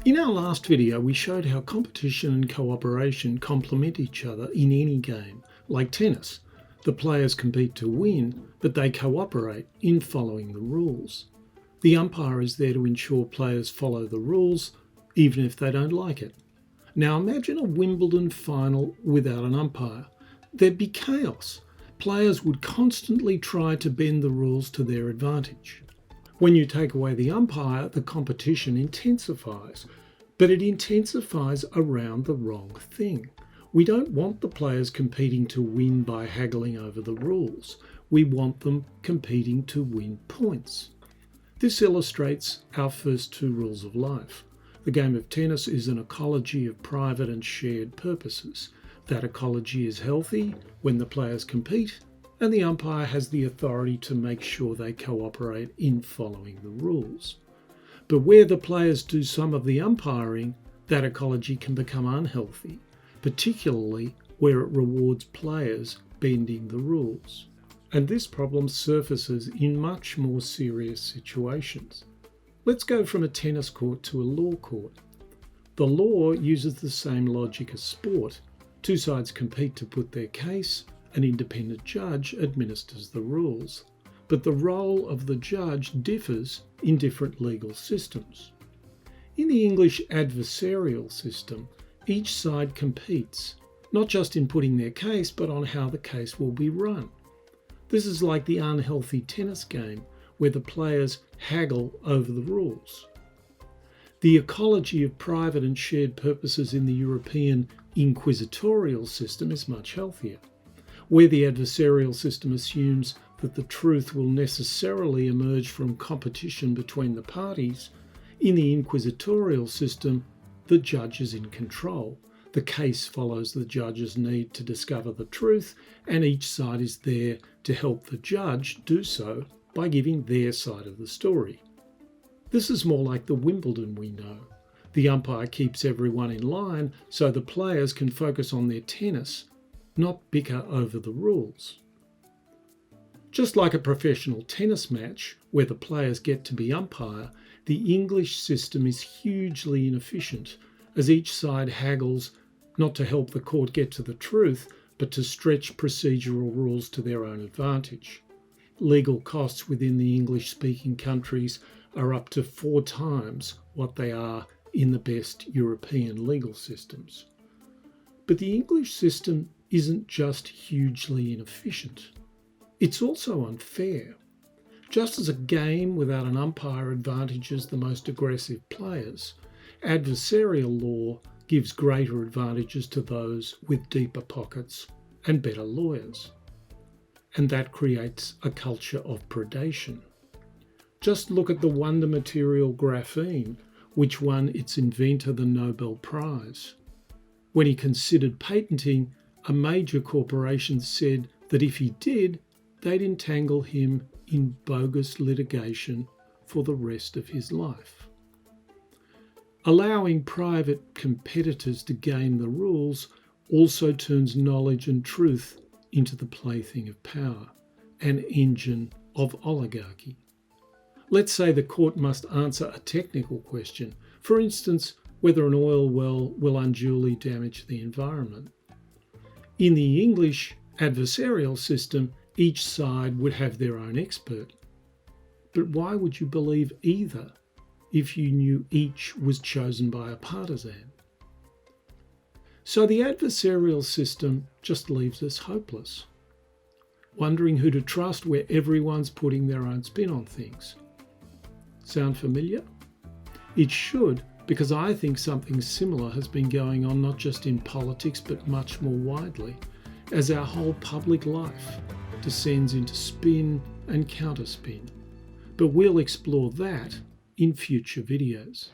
In our last video, we showed how competition and cooperation complement each other in any game, like tennis. The players compete to win, but they cooperate in following the rules. The umpire is there to ensure players follow the rules, even if they don't like it. Now imagine a Wimbledon final without an umpire. There'd be chaos. Players would constantly try to bend the rules to their advantage. When you take away the umpire, the competition intensifies, but it intensifies around the wrong thing. We don't want the players competing to win by haggling over the rules. We want them competing to win points. This illustrates our first two rules of life. The game of tennis is an ecology of private and shared purposes. That ecology is healthy when the players compete, and the umpire has the authority to make sure they cooperate in following the rules. But where the players do some of the umpiring, that ecology can become unhealthy, particularly where it rewards players bending the rules. And this problem surfaces in much more serious situations. Let's go from a tennis court to a law court. The law uses the same logic as sport. Two sides compete to put their case. An independent judge administers the rules, but the role of the judge differs in different legal systems. In the English adversarial system, each side competes, not just in putting their case, but on how the case will be run. This is like the unhealthy tennis game, where the players haggle over the rules. The ecology of private and shared purposes in the European inquisitorial system is much healthier. Where the adversarial system assumes that the truth will necessarily emerge from competition between the parties, in the inquisitorial system, the judge is in control. The case follows the judge's need to discover the truth, and each side is there to help the judge do so by giving their side of the story. This is more like the Wimbledon we know. The umpire keeps everyone in line so the players can focus on their tennis, not bicker over the rules. Just like a professional tennis match where the players get to be umpire, the English system is hugely inefficient as each side haggles not to help the court get to the truth, but to stretch procedural rules to their own advantage. Legal costs within the English-speaking countries are up to 4 times what they are in the best European legal systems. But the English system isn't just hugely inefficient. It's also unfair. Just as a game without an umpire advantages the most aggressive players, adversarial law gives greater advantages to those with deeper pockets and better lawyers. And that creates a culture of predation. Just look at the wonder material graphene, which won its inventor the Nobel Prize. When he considered patenting, a major corporation said that if he did, they'd entangle him in bogus litigation for the rest of his life. Allowing private competitors to game the rules also turns knowledge and truth into the plaything of power, an engine of oligarchy. Let's say the court must answer a technical question, for instance, whether an oil well will unduly damage the environment. In the English adversarial system, each side would have their own expert. But why would you believe either if you knew each was chosen by a partisan? So the adversarial system just leaves us hopeless, wondering who to trust where everyone's putting their own spin on things. Sound familiar? It should, because I think something similar has been going on not just in politics but much more widely, as our whole public life descends into spin and counterspin. But we'll explore that in future videos.